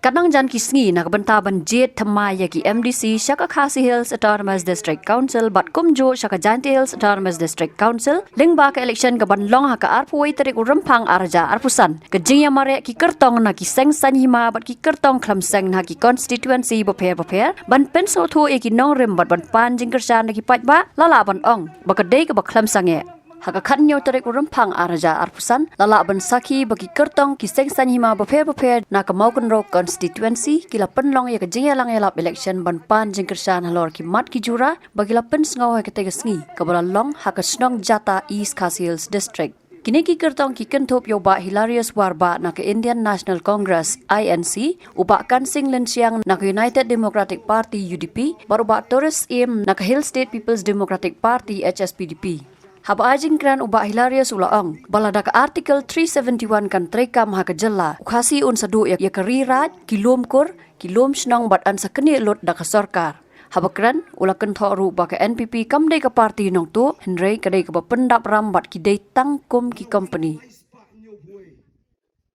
Kanang jan kisngi na kabantaban jet thamaya ki MDC Shaka Khasi Hills Autonomous District Council bat kumjo Shaka Jainti Hills Autonomous District Council lingba ka election ka banlong ha ka arpuai tarik urampang arja arpusan kejingya mare ki kertong na ki seng sanhima bat ki kertong klamseng na ki constituency boper ban penso thu e ki nong rem bat ban pan jingkersan na ki pajba lala ban ong bakadei ka baklamsange Haka kanyo tarik urampang arja arpusan lala ban saki bagi kertong kiseng sanhima beper na kemaukan ro constituency kila penlong ya kejaya lang elap election ban pan jengkersan halor ki mat ki jura bagi la pen sngau ha ketega sngi kabala long haka snong jata East Khasi Hills district Kini ki kertong ki kentop yoba Hilarious Warba na ke Indian National Congress INC ubak kansing lensiang na ke United Democratic Party UDP baru bak Torres Im na ke Hill State People's Democratic Party HSPDP Haba ajing kran ubah Hilarious ulaong balada ka artikel 371 kan trekam ha kejela ukasi un sadu ya kerirat kilomkur kilom snong bat an sakeni lot da ka sarkar haba kran ulakan thoru ba ka NPP kamdei ka parti nong tu henrei kadai ka pendap rambat ki dei tangkum ki company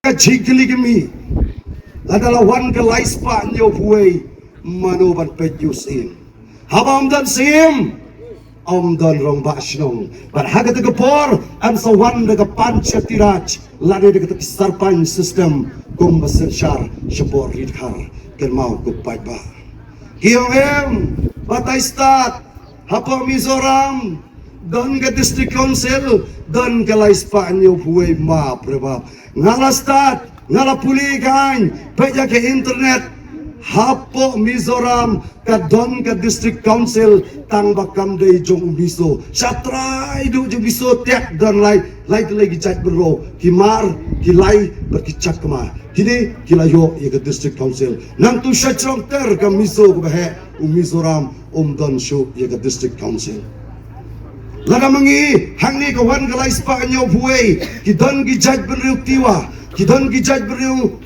Chikli kami adalah wan ke laispa nyo puai manoban pejusin haba amdan sim Omdan rong bashnong but haga de gapor am sa wan de pancha tiraj lade de sarpan system kum basenshar shapor ridhar kermau ku paiba hiong batai stat hapo Mizoram don ke district council don ke laispa nyo puai ma preba ngala stat ngala puligan peja ke internet Hapo Mizoram kadon ka district council tang bakam dei jong biso satrai du jong biso tek dan lai lagi chat bro kimar kilai berkicak kema kini kilayo ye ka district council nang tu sachrong ter ka miso ko he Mizoram don show ye ka district council laga mangi hangni ka wan galai spa nyo buai kidon gi judge benriu tiwa kidon gi judge benriu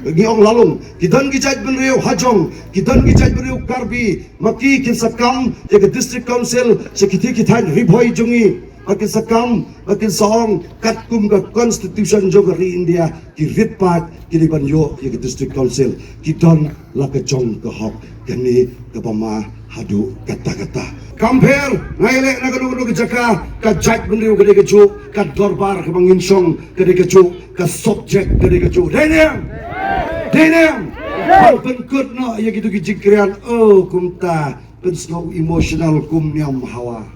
Giong lalung, kidan gijaj benriu hajong, kidan gijaj benriu karbi, maki kin sakam, jaga district council, sekiti kitan ribhoi jungi, makin sakam, makin song, katkum ka constitution joga ri India, ki ritpat, kiliban yo, jaga district council, kidan laka jong ka hok, kani kapama hadu kata-kata. Compare, ngayle nagano ke jaka, ka jaj benriu kade kecu, ka dorbar ka manginsong kade kecu, ka subject kade kecu. Denam, walaupun kut no, ya gitu kejikrian, oh kumta, pensno emosional kum nyam hawa.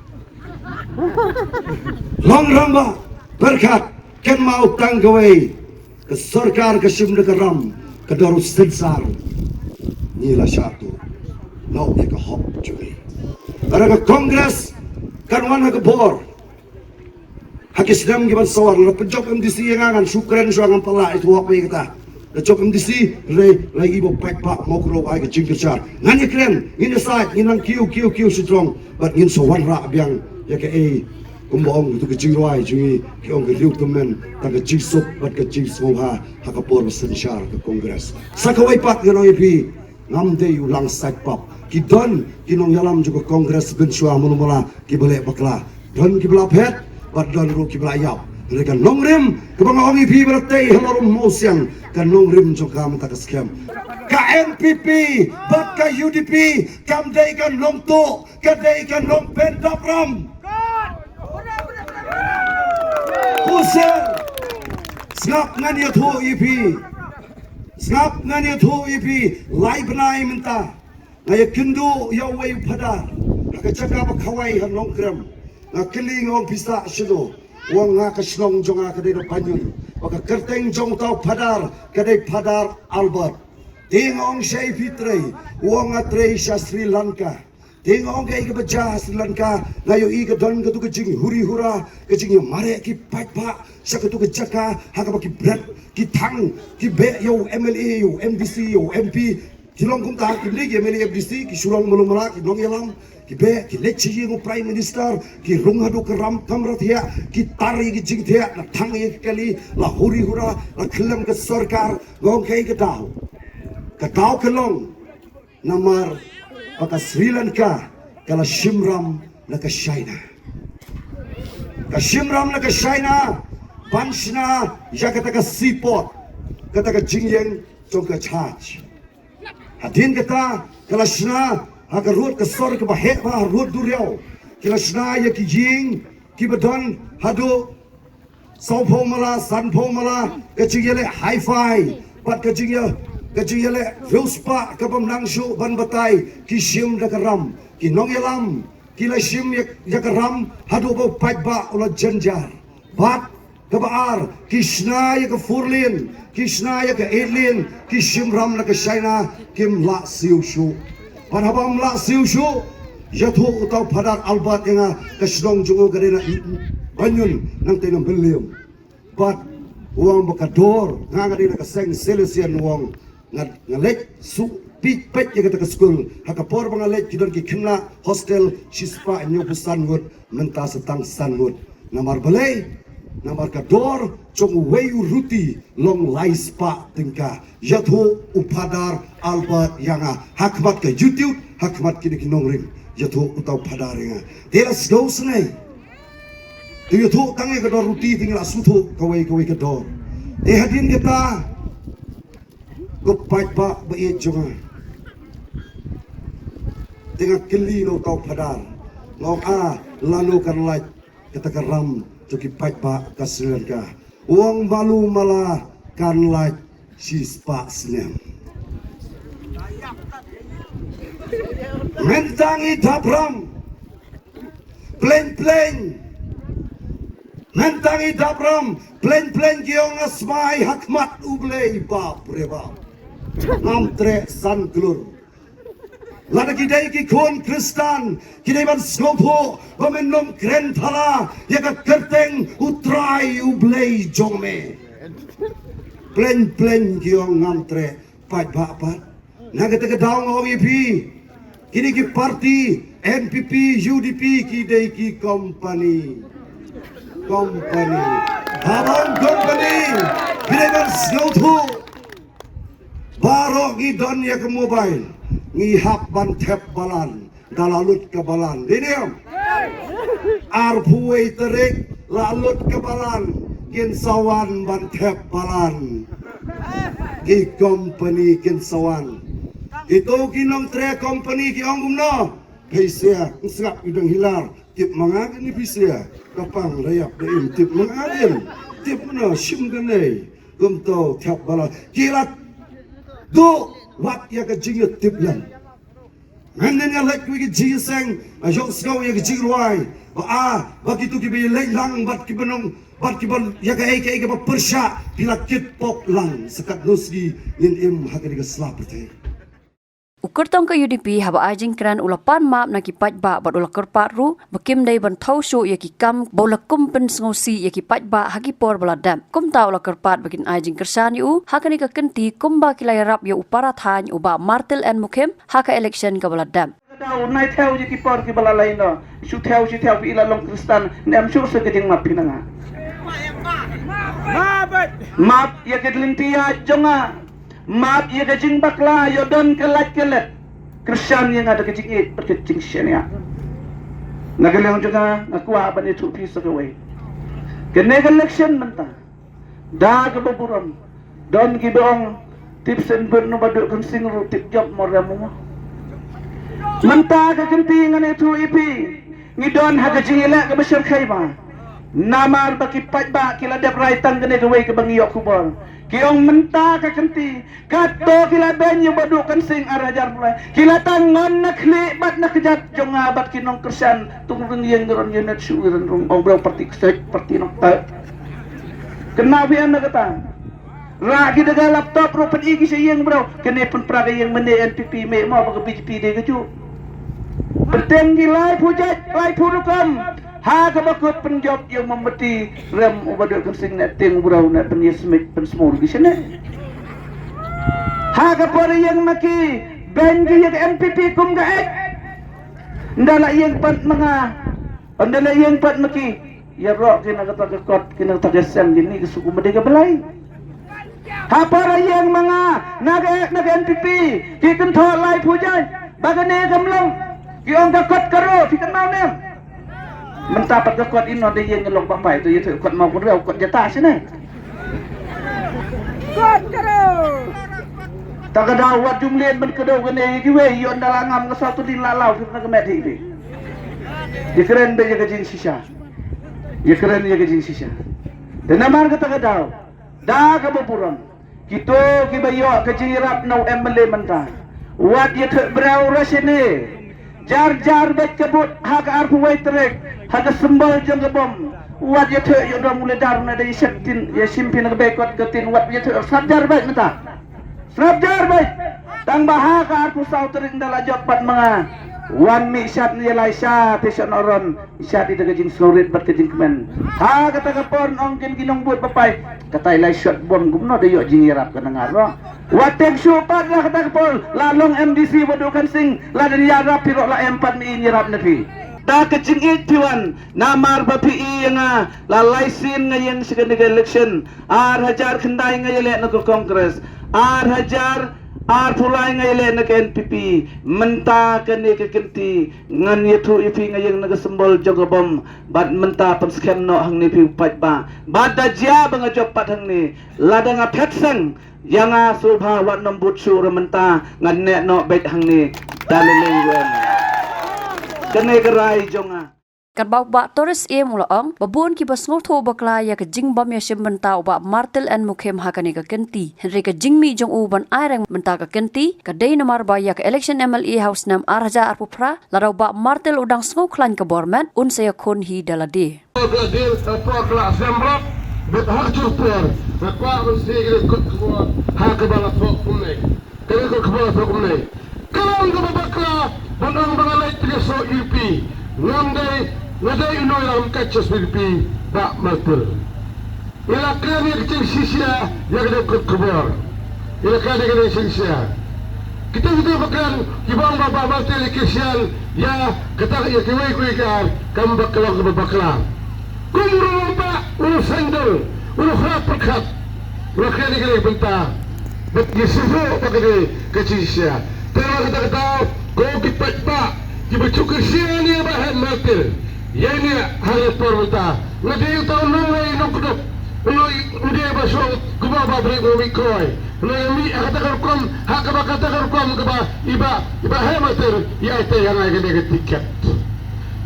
Long ramba, berkat, ken mau tanggawai, ke sarkar ke simde ke ram, ke darus sensar, nila satu, no ya ke hop juga. Ada ke kongres, kan wana ke bor, hakis dam giban sawar, la penjok MDC yang angan syukran suangan pala itu apa yang kita. Cok MDC lagi bo pak mau kro ai ke jingkar ngani kren in the side in kiu strong but in so one ra biang ya ke kumbong tu ke jingro ai jungi ke ong ke liu tumen ta ke jisop but ke jisong ha ka por senshar ke kongres sakawai pak yo ipi ngam de ulang side pop ki don kinong yalam juga kongres ben shua mulumula ki bele bakla don ki bla phet but don ro ki bla yap mereka nongrim kebangong ipi bertei halorum mosiang kan nongrim joka mata keskem KNPP bat ka UDP kam dei kan nongto ka dei kan nong pendapram kusel snap ngani thu ipi snap ngani thu ipi lai benai minta ngaya kindu ya wei pada ka jaka ba khawai han nongkram na kiling ong pista shido wang nga kaslong jonga kadai do panyun waka kerteng jong tau padar kadai padar Albert tingong shai fitrei wang atrei sha Sri Lanka tingong kai ke baca Sri Lanka ngayo I ke don ke tu ke jing huri hura ke jing mare ki pa sa ke tu ke jaka ha ka ki brat ki thang ki be yo MLA yo MDC yo MP kilong kum ta ki legi MLA MDC ki surong mulumala ki nong yalam ki be ki lechi ngo prime minister ki runghadu ke ram kamrat ya ki tari ki jing thea na thang ye kali la huri hura la khilam ke sarkar ngong kai ke tau kelong namar paka Sri Lanka kala Shimram na ka China ka Shimram na ka China panchna ya kata ka seaport kata ka jingyeng jong ke charge hadin kata kelasna agar ruat ke sor ke bahet ba ruat duriau kelasna ya ki jing ki badon hado sau pho mala san pho mala ke chiyele hi fi pat ke chiyele ruspa ke bamnang shu ban batai ki sim da karam ki nong yalam ki la sim ya karam hado ba pat ba ola janjar bat ke baar kisna ya ke furlin kisna ya ke edlin kisim ram la ke shaina kim la siu shu pan habam la siu shu yathu utau phadar albat nga ke snong jungo garena banyun nang tenam belium bat uang bakador nga garena ke seng selesian uang ngalek su pit pet ya ke school hakapor bangalek kidon ki khimla hostel shispa nyu pusan ngut menta setang sangut namar balai namar kador chong wayu ruti long lais pa tingka yathu upadar albat yanga hakmat ke youtube hakmat kini kinong ring yathu utau padar yanga delas go snai tu yathu tangai kador ruti tinggal asuthu kawai kador hadin kita gopat pa bae jonga tinggal keli no tau padar ngok lalu kan like kata karam Joki pat pa kasilan ka. Uang balu malah kan like sispa sinem. Mentangi dabram. Plain. Mentangi dabram. Plain giong asmai hakmat ublei bab reba. Amtre san glur. Lada kidai ki kon Kristan kidai ban skopo bamenom kren thala yaga kerteng utrai ublei jongme plen giong ngamtre pat naga tega daung OVP kini ki parti NPP UDP kidai ki company habang company kidai ban skopo baro gidon ya ke mobile ngihap ban tep balan dalalut ke balan diniam arpuai terik lalut ke balan kin sawan ban tep balan ki company kin sawan itu kinong tre company ki ong gumno pesia ngsak idang hilar tip mangagin ni pesia kapang rayap deim tip mangagin tip mana sim gane gumto tep balan kilat do wat ya ke jing tip lan nganden ya lek wi jing sang ajok snow ya ke jing ruai begitu ki bi lang bat ki benong bat ki ban ya ke ke persya bila kit pop lang sekat nusgi nin im hagari ke slapte Ukur tong ke UDP haba ajing kran ulapan map na ki pajba bat ula kerpat ru bekim dai ban thau shu ya ki kam bola kumpen ngosi ya ki pajba hagi por beladam kum ta ula kerpat bakin ajing kersan yu hakani ka kenti kumba kilai rap ya upara than uba martel and mukem haka election ka beladam Tahu naik theo je kipor ki bala lain no su theo pi ila long Kristan nem sur se kejeng map pinanga map ya kedlintia jonga map ya kejing bakla yo don kelat Kristan yang ada kejing berkecing senia nagaleng juga ngakua ban itu pi sakawai kene election menta da ke baburam don ki dong tips and burn no baduk kan sing tip job moramu menta ka kentingan itu ipi ngidon haga jingila ke besyar khayba namar baki pajba kila dep raitan kene kawai ke bangiyok kubol kiong menta ka kenti kato kila benyu baduk kan sing arajar mulai kila tangon nak kli bat nak kejat jonga bat kinong kersan tunggung yang geron yenet syuiran rung obrol parti nok kena bian nak kata Ragi daga laptop ro pen igi sayang bro kene pun praga yang mende NPP me mau bagi BJP de keju bertenggi lai purukam ha ka bakut penjob yang membeti rem ubaduk kersing net teng bro net penyesmit pen small di sini ha ka por yang maki bengi yang NPP kum ga ndala yang pat maki ya bro kena kata kot kena tagasang gini kesuku mede ka belai Hapara yang mga naga NPP kikan tholai pujai bagane gamlang kiong kakot karo kikan mau nem mentapat kakot ino de yang ngelong bambai tu itu kot mau kurau kot jata sini kot karo tak ada wat jumlien ben kedau gene giwe yon dalangam ke satu din lalau kita ke meti ini dia keren be jaga jin sisa dia keren jaga jin sisa dan namar kata kadau dah ke bepuron kita kibayo ke jirap nau emle mentah wat dia thek brau rasene jar bet kebut hak arpu wai trek hak sembal jeng kebom wat dia thek yo dah mulai darna dari septin ya simpin ke bekot ketin wat dia thek sadar baik mentah Sabjar baik, tang bahaka arpu sauterin dala jopat mga wan mi syat ni lai syat isan oron syat ida kejin slorit bat kejin kemen ha kata kapon ong kin ginong buat papai kata lai syat bom gumno de yo jingirap kenangar ro watek syupat lah kata kapon lalong MDC wadukan sing la dari yarap piro la empat mi nyirap nepi da kejing it piwan namar bapi nga lalai sin ngayen second election ar hajar kendai ngayele na kongres ar hajar ar pulai ngayle na NPP menta kani kekenti ngan yetu ipi ngayeng naga sembol jogobom bad menta pensken no hang ni pi pat ba bad dajia banga jopat hang ni lada nga phetsang yanga subha wat nombut sur menta ngan ne no bet hang ni dalileng wen kani gerai jonga Kan bau ba Torres mulaong babun ki basngol tho bakla ya ka jing bam ya shimenta ba Martel and Mukhem hakani ka kenti Henry ka jingmi jong uban airang menta ka kenti ka day namar ba ya ka election MLA house nam arja arpupra laraw ba Martel udang sngo klan ka borman un saya kon hi dalade Deal apakla sembrot bet hakjur per kwa mesti ko hakabala fok kumne kene ko kbala fok kumne kalon ka bakla bandang bangalay tiso UP Ngadai ino yang kacau seperti Pak Martel. Ilakan yang kecil sisia yang ada kebor. Ilakan yang kecil sisia. Kita bahkan kibang Bapak Martel kesian ya kata ya kiwai kan kamu bakal. Kumurung Pak urus sandal urus khap perkat. Ilakan yang bentar. Bet yesifu pakai kecil sisia. Terus kata kau kipat Pak kibacu kesian ya Pak Martel. Yani hal perminta. Nanti tahu nunggu nukduk. Nanti basok kuba babri gomi koi. Nanti katakan kom hak katakan kom kuba iba hemater ya itu yang ada di tiket.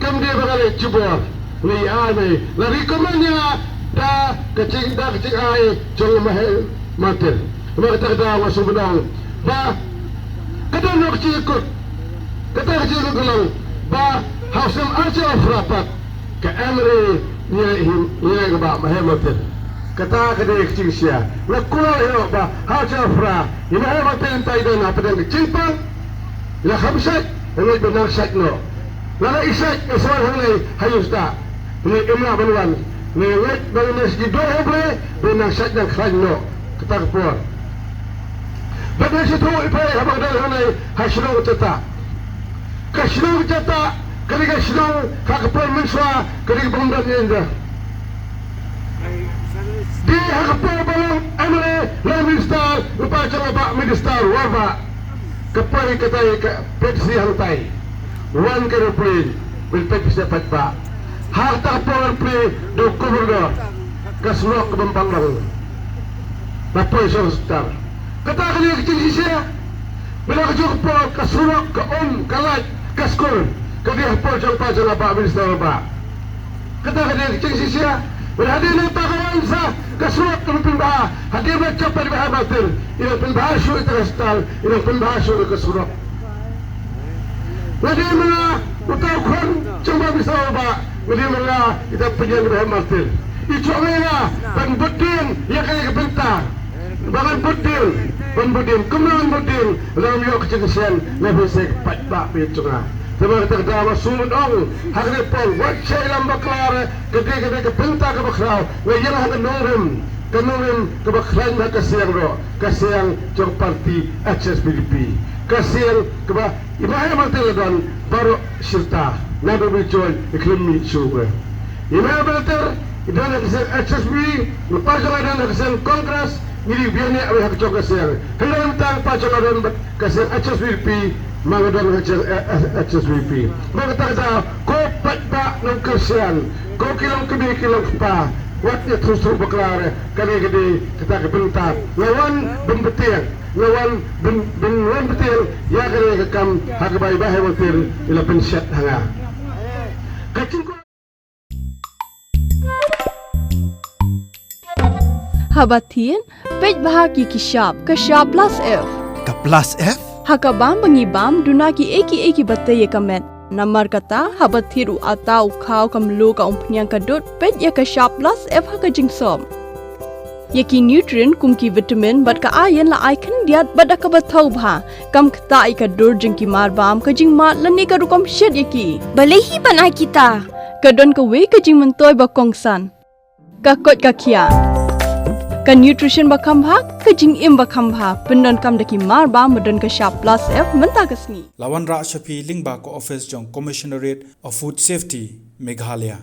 Kamu dia bakal coba. Ni ane. Lari kemana? Dah kecing ay jong mahal mater. Mereka kata masuk benang. Bah kata nak kecil ikut. Kata kecil ikut lang. Bah Hausam aja rapat ke Emre nilai ke Pak Mahematin kata ke dia kecil sia lakulah ya Pak haja fra ini Mahematin tak ada apa yang kecil pun la khamsat ini benar sakno la isak eswan hangai hayus tak ini imla banwan ini wet bagi masjid doa boleh benar sak dan khanno kata kepuar pada situ ipai habang dah hangai hasro tata kasro tata Kalian sedang hakapal menswa kalian pembantu anda. Di hakapal balang amre la minister lupa cara Pak Minister waba kapal katai petsi hantai wan kero play bil petsi pat Pak harta power play do gubernur kaslo ke Bambang Bapak Sostar kata kalian kecil sisa bila kejuk pol kaslo ke kalat kaskol Kaya po siyang pasal Pak Minister Pak. Kata kaya kecil sisia berhadir ng pakawan sa kasuot ng pinbaha. Hadir na kapal baha batil. Ilang pinbahasyo itarastal. Ilang pinbahasyo ikasuot. Hadir mga utawkon siyang Minister Pak. Hadir mga itapinyan baha batil. Ito nga panbudin yang kaya kapintang. Bahkan budin. Kumulang budin. Alam yung kecil-kecilan na bisik pat-pak pitsunga. Terima kasih sunod ang hagripol wat siya ilang baklara kagay kapinta ka bakraw ngayon ang kanurim ka baklan na kasiyang tiyong party HSPDP kasiyang kaba imaya magtiladan baro sirta nababijoy iklimi suga imaya balter idan na kasiyang HSP napagaladan na kasiyang Congress ngili biyani ang hakitong kasiyang kailangan tang pachaladan kasiyang HSPDP mga doon HSVP. Mga takda, ko pat pa ng kasyan, ko kilong pa, waktu terus berkelar kali gede kita kebentar lawan bembetil lawan betil ya kali kekam hagabai bahaya betil ila pensyat hanga kacung Habatin, pej bahagi kishab, kashab plus F. Ka plus F? Hakabam bangibam dunaki eki batay kamet. Namar kata habatiru atau kau kamlu ka umpnyang kadut pej ya kashab plus F haka jingsom. Yaki nutrient kumki vitamin bat ka ayan la aikan diat bada ka batau bha. Kam kata ika dur jingki marbam ka jing mat lani ka rukom shed yaki. Balehi panai kita. Kadon ka we ka jing mentoy bakongsan. Kakot ka kia. Ka nutrition bakam bha ka jing im bakam bha pendon kam daki mar ba medon ka sharp plus F menta kasni Lawan Ra Shafi Lingba ko office jong Commissionerate of Food Safety Meghalaya